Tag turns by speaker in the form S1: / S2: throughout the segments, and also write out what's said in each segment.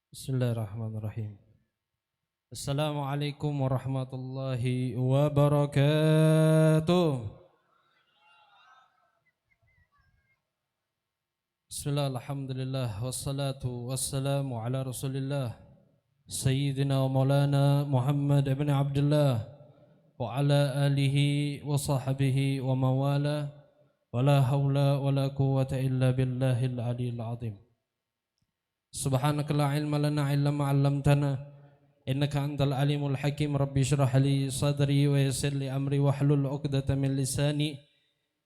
S1: Bismillahirrahmanirrahim. Assalamualaikum warahmatullahi wabarakatuh. Bismillah, alhamdulillah, wassalatu wassalamu ala rasulillah Sayyidina wa maulana Muhammad ibn Abdullah wa ala alihi wa sahbihi wa mawala wa la hawla wa la quwwata illa billahil aliyil azim. Subhanaka la ilma lana illa ma 'allamtana innaka antal alimul hakim. Rabbi shrah li sadri wa yassir li amri wahlul 'uqdatam min lisani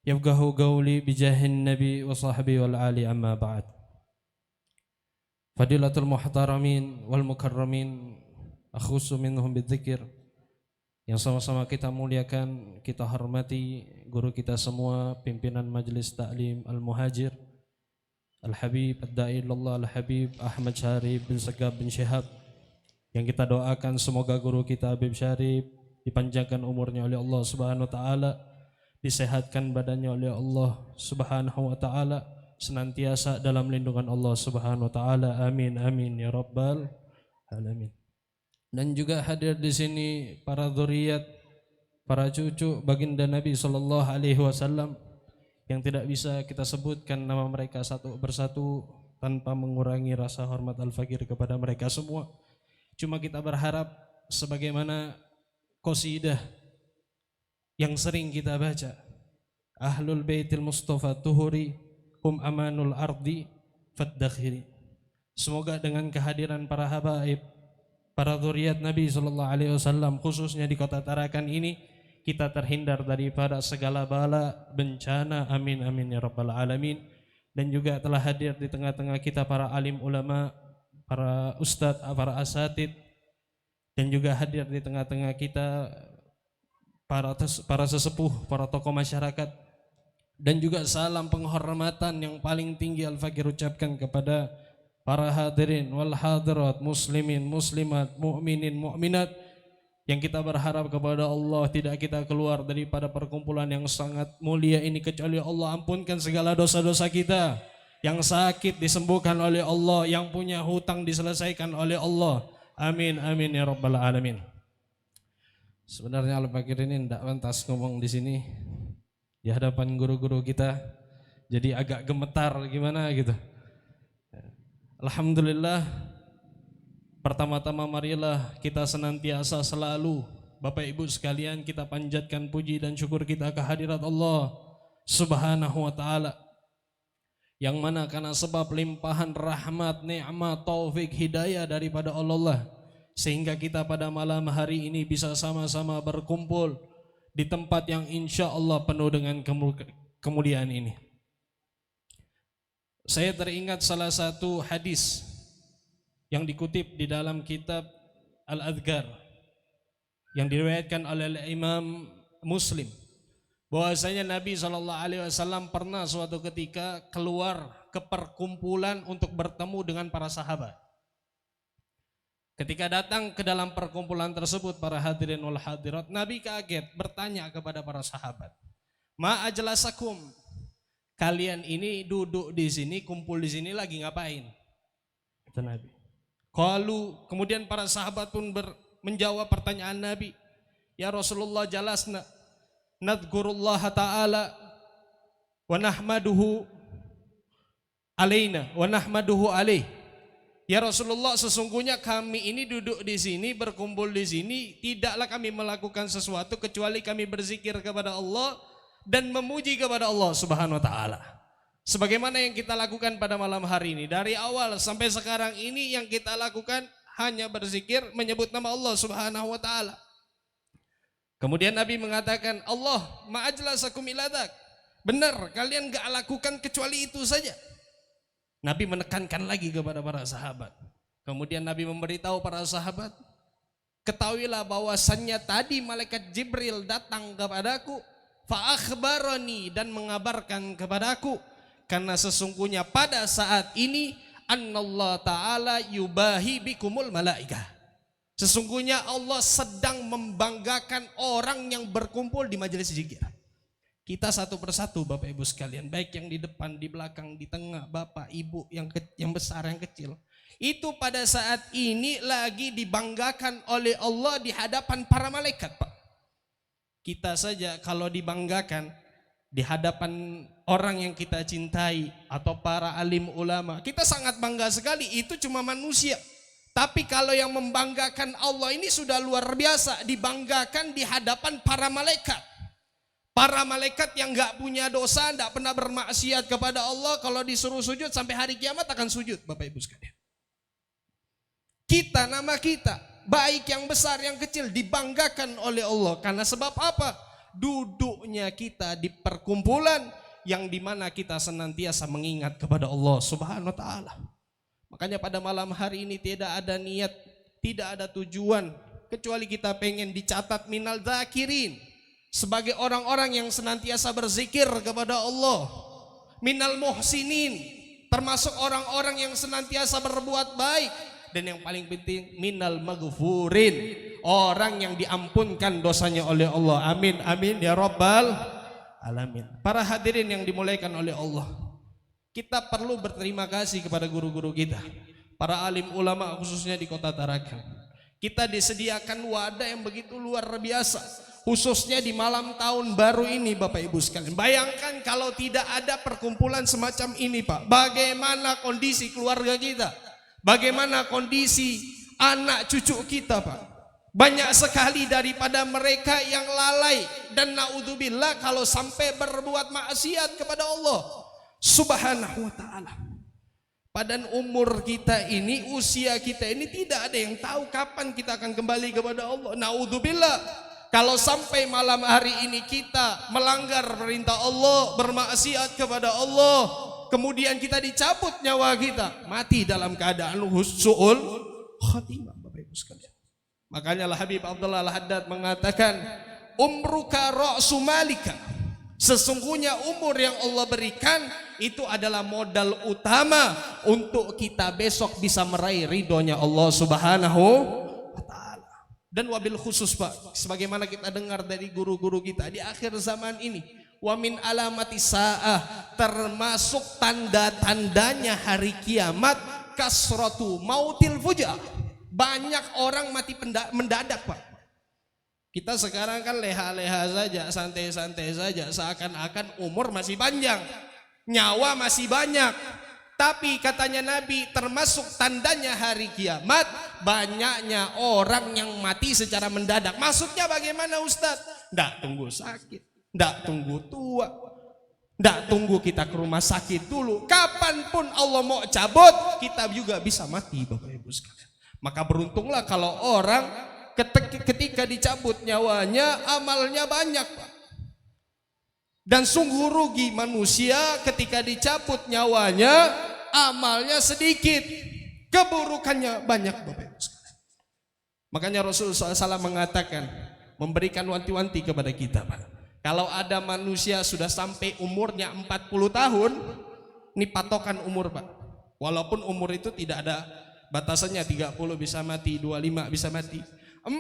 S1: yafqahu qawli bijahin nabi wa sahbihi wal ali amma ba'd. Fadilatul muhtaramin wal mukarramin, akhusu minhum bidzikir, yang sama-sama kita muliakan, kita hormati guru kita semua, pimpinan Majelis Ta'lim Al-Muhajir Al-Habib Ad-Da'i ilallah Al-Habib Ahmad Syarif bin Segab bin Syihab, yang kita doakan semoga guru kita Habib Syarif dipanjangkan umurnya oleh Allah Subhanahu wa taala, disehatkan badannya oleh Allah Subhanahu wa taala, senantiasa dalam lindungan Allah Subhanahu wa taala. Amin amin ya rabbal alamin. Dan juga hadir di sini para dzurriyyat, para cucu baginda Nabi sallallahu alaihi wasallam yang tidak bisa kita sebutkan nama mereka satu persatu tanpa mengurangi rasa hormat al-fakir kepada mereka semua. Cuma kita berharap sebagaimana qasidah yang sering kita baca, Ahlul Baitil Mustafa Tuhuri hum amanul ardi faddakhiri. Semoga dengan kehadiran para habaib, para dzurriyyat Nabi sallallahu alaihi wasallam khususnya di kota Tarakan ini, kita terhindar daripada segala bala bencana. Amin amin ya rabbal alamin. Dan juga telah hadir di tengah-tengah kita para alim ulama, para ustadz, para asatid, dan juga hadir di tengah-tengah kita para sesepuh, para tokoh masyarakat. Dan juga salam penghormatan yang paling tinggi Al-Fakir ucapkan kepada para hadirin wal hadirat, muslimin, muslimat, mu'minin, mu'minat, yang kita berharap kepada Allah tidak kita keluar daripada perkumpulan yang sangat mulia ini kecuali Allah ampunkan segala dosa-dosa kita, yang sakit disembuhkan oleh Allah, yang punya hutang diselesaikan oleh Allah. Amin amin ya rabbal alamin. Sebenarnya Al-Fakir ini tidak pantas ngomong di sini di hadapan guru-guru kita, jadi agak gemetar gimana gitu. Alhamdulillah, pertama-tama marilah kita senantiasa selalu Bapak Ibu sekalian kita panjatkan puji dan syukur kita kehadirat Allah Subhanahu wa taala, yang mana karena sebab limpahan rahmat, nikmat, taufik, hidayah daripada Allah, sehingga kita pada malam hari ini bisa sama-sama berkumpul di tempat yang insya Allah penuh dengan kemuliaan ini. Saya teringat salah satu hadis yang dikutip di dalam kitab Al-Adhkar yang diriwayatkan oleh Imam Muslim, bahwasanya Nabi SAW pernah suatu ketika keluar ke perkumpulan untuk bertemu dengan para sahabat. Ketika datang ke dalam perkumpulan tersebut, para hadirin wal hadirat, Nabi kaget bertanya kepada para sahabat, "Ma ajlasakum?" Kalian ini duduk di sini, kumpul di sini lagi ngapain? Kata Nabi. Kemudian para sahabat pun menjawab pertanyaan Nabi, "Ya Rasulullah, jalasna nadhkurullah ta'ala wa nahmaduhu alaina wa nahmaduhu alaih." Ya Rasulullah, sesungguhnya kami ini duduk di sini, berkumpul di sini, tidaklah kami melakukan sesuatu kecuali kami berzikir kepada Allah dan memuji kepada Allah Subhanahu wa taala. Sebagaimana yang kita lakukan pada malam hari ini, dari awal sampai sekarang ini yang kita lakukan hanya berzikir, menyebut nama Allah Subhanahu wa taala. Kemudian Nabi mengatakan, "Allah ma'ajlasakum iladak." Benar, kalian gak lakukan kecuali itu saja. Nabi menekankan lagi kepada para sahabat. Kemudian Nabi memberitahu para sahabat, "Ketahuilah bahwasannya tadi malaikat Jibril datang kepadaku, fa akhbarani, dan mengabarkan kepadaku, karena sesungguhnya pada saat ini annallahu ta'ala yubahi bikumul malaikah. Sesungguhnya Allah sedang membanggakan orang yang berkumpul di majelis zikir." Kita satu persatu Bapak Ibu sekalian, baik yang di depan, di belakang, di tengah, Bapak, Ibu, yang besar, yang kecil,
S2: Itu pada saat ini lagi dibanggakan oleh Allah di hadapan para malaikat, Pak. Kita saja kalau dibanggakan di hadapan orang yang kita cintai atau para alim ulama, kita sangat bangga sekali. Itu cuma manusia. Tapi kalau yang membanggakan Allah ini sudah luar biasa, dibanggakan di hadapan para malaikat. Para malaikat yang gak punya dosa, gak pernah bermaksiat kepada Allah, kalau disuruh sujud sampai hari kiamat akan sujud, Bapak Ibu sekalian. Kita, nama kita, baik yang besar yang kecil, dibanggakan oleh Allah. Karena sebab apa? Duduknya kita di perkumpulan yang dimana kita senantiasa mengingat kepada Allah Subhanahu wa ta'ala. Makanya pada malam hari ini tidak ada niat, tidak ada tujuan, kecuali kita pengen dicatat minal zakirin, sebagai orang-orang yang senantiasa berzikir kepada Allah. Minal muhsinin, termasuk orang-orang yang senantiasa berbuat baik. Dan yang paling penting, minal maghfurin, orang yang diampunkan dosanya oleh Allah. Amin, amin ya rabbal alamin. Para hadirin yang dimuliakan oleh Allah, kita perlu berterima kasih kepada guru-guru kita, para alim ulama khususnya di Kota Tarakan. Kita disediakan wadah yang begitu luar biasa, khususnya di malam tahun baru ini, Bapak Ibu sekalian. Bayangkan kalau tidak ada perkumpulan semacam ini, Pak, bagaimana kondisi keluarga kita, bagaimana kondisi anak cucu kita, Pak. Banyak sekali daripada mereka yang lalai dan naudzubillah kalau sampai berbuat maksiat kepada Allah Subhanahu wa ta'ala. Padahal umur kita ini, usia kita ini tidak ada yang tahu kapan kita akan kembali kepada Allah. Naudzubillah kalau sampai malam hari ini kita melanggar perintah Allah, bermaksiat kepada Allah, kemudian kita dicabut nyawa kita, mati dalam keadaan husnul khatimah, Bapak Ibu sekalian. Makanya Habib Abdullah Al-Haddad mengatakan, umruka ra'su malika, sesungguhnya umur yang Allah berikan itu adalah modal utama untuk kita besok bisa meraih ridhonya Allah Subhanahu wa ta'ala. Dan wabil khusus, Pak, sebagaimana kita dengar dari guru-guru kita di akhir zaman ini, wa min alamati sa'ah, termasuk tanda-tandanya hari kiamat, kasratu mautil fujah, banyak orang mati mendadak, Pak. Kita sekarang kan leha-leha saja, santai-santai saja, seakan-akan umur masih panjang, nyawa masih banyak. Tapi katanya Nabi, termasuk tandanya hari kiamat, banyaknya orang yang mati secara mendadak. Maksudnya bagaimana, Ustadz? Nggak tunggu sakit, nggak tunggu tua, nggak tunggu kita ke rumah sakit dulu. Kapanpun Allah mau cabut, kita juga bisa mati, Bapak Ibu sekalian. Maka beruntunglah kalau orang ketika dicabut nyawanya, amalnya banyak, Pak. Dan sungguh rugi manusia ketika dicabut nyawanya, amalnya sedikit, keburukannya banyak, Bapak Ibu sekalian. Makanya Rasulullah SAW mengatakan, memberikan wanti-wanti kepada kita, Pak. Kalau ada manusia sudah sampai umurnya 40 tahun, ini patokan umur, Pak. Walaupun umur itu tidak ada batasannya, 30 bisa mati, 25 bisa mati. 40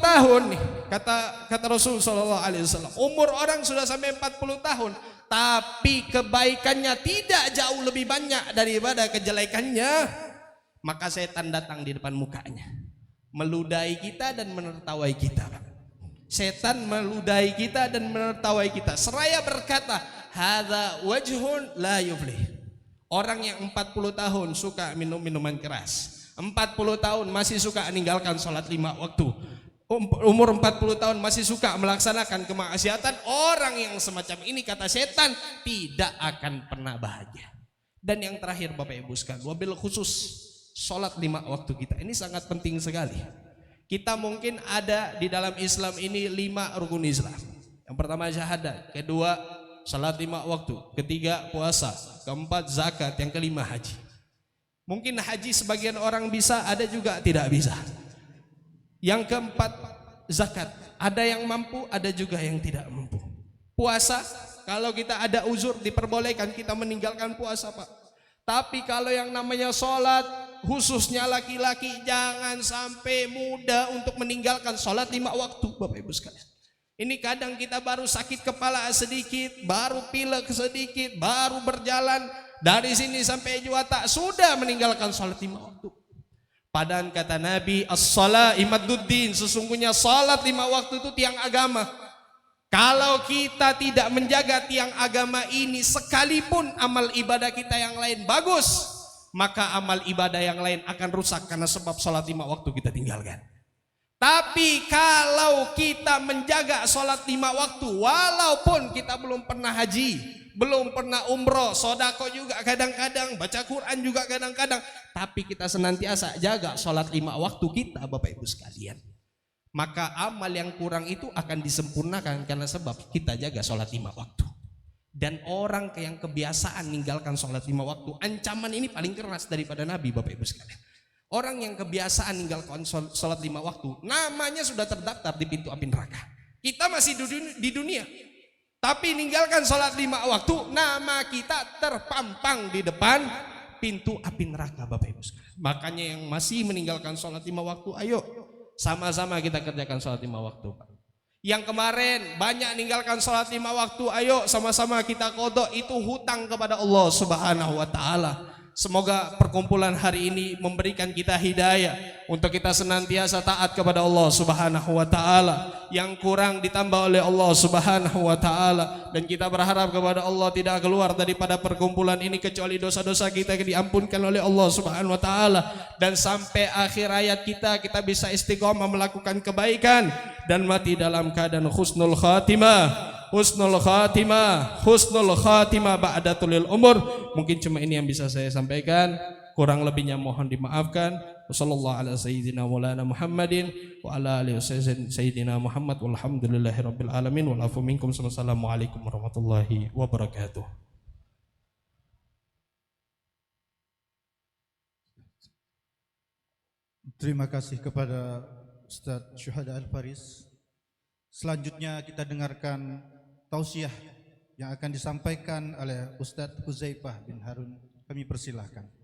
S2: tahun nih, kata Rasulullah SAW, umur orang sudah sampai 40 tahun, tapi kebaikannya tidak jauh lebih banyak daripada kejelekannya, maka setan datang di depan mukanya, meludahi kita dan menertawai kita. Setan meludahi kita dan menertawai kita, seraya berkata, hadza wajhun la yuflih. Orang yang 40 tahun suka minum minuman keras, 40 tahun masih suka meninggalkan sholat 5 waktu, umur 40 tahun masih suka melaksanakan kemaksiatan, orang yang semacam ini kata setan tidak akan pernah bahagia. Dan yang terakhir, Bapak Ibu sekalian, wabil khusus sholat 5 waktu kita ini sangat penting sekali. Kita mungkin ada di dalam Islam ini 5 rukun Islam. Yang pertama syahadat, kedua sholat 5 waktu, ketiga puasa, keempat zakat, yang kelima haji. Mungkin haji sebagian orang bisa, ada juga tidak bisa. Yang keempat zakat, ada yang mampu, ada juga yang tidak mampu. Puasa, kalau kita ada uzur diperbolehkan kita meninggalkan puasa, Pak. Tapi kalau yang namanya sholat, khususnya laki-laki, jangan sampai mudah untuk meninggalkan sholat 5 waktu, Bapak Ibu sekalian. Ini kadang kita baru sakit kepala sedikit, baru pilek sedikit, baru berjalan, Dari sini sampai Juwata sudah meninggalkan salat 5 waktu. Padahal kata Nabi, as-salat imaduddin, sesungguhnya salat 5 waktu itu tiang agama. Kalau kita tidak menjaga tiang agama ini, sekalipun amal ibadah kita yang lain bagus, maka amal ibadah yang lain akan rusak karena sebab salat 5 waktu kita tinggalkan. Tapi kalau kita menjaga salat 5 waktu, walaupun kita belum pernah haji, belum pernah umroh, sodako juga kadang-kadang, baca Quran juga kadang-kadang, tapi kita senantiasa jaga salat 5 waktu kita, Bapak Ibu sekalian, maka amal yang kurang itu akan disempurnakan karena sebab kita jaga salat 5 waktu. Dan orang yang kebiasaan meninggalkan salat 5 waktu, ancaman ini paling keras daripada Nabi, Bapak Ibu sekalian. Orang yang kebiasaan meninggalkan salat 5 waktu, namanya sudah terdaftar di pintu api neraka. Kita masih di dunia, tapi meninggalkan salat 5 waktu, nama kita terpampang di depan pintu api neraka, Bapak Ibu sekalian. Makanya yang masih meninggalkan salat 5 waktu, ayo sama-sama kita kerjakan salat 5 waktu, Pak. Yang kemarin banyak meninggalkan salat 5 waktu, ayo sama-sama kita qadha, itu hutang kepada Allah Subhanahu wa taala. Semoga perkumpulan hari ini memberikan kita hidayah untuk kita senantiasa taat kepada Allah Subhanahu wa taala. Yang kurang ditambah oleh Allah Subhanahu wa taala, dan kita berharap kepada Allah tidak keluar daripada perkumpulan ini kecuali dosa-dosa kita diampunkan oleh Allah Subhanahu wa taala, dan sampai akhir hayat kita bisa istiqomah melakukan kebaikan dan mati dalam keadaan husnul khatimah. Husnul khatimah ba'datul umur. Mungkin cuma ini yang bisa saya sampaikan, kurang lebihnya mohon dimaafkan. Wassallallahu ala sayyidina maulana Muhammadin wa ala alihi sayyidina Muhammad walhamdulillahirabbil alamin wal afu minkum. Wassalamualaikum warahmatullahi wabarakatuh.
S3: Terima kasih kepada Ustaz Syuhada Al-Faris. Selanjutnya kita dengarkan tausiah yang akan disampaikan oleh Ustaz Huzaifah bin Harun. Kami persilahkan.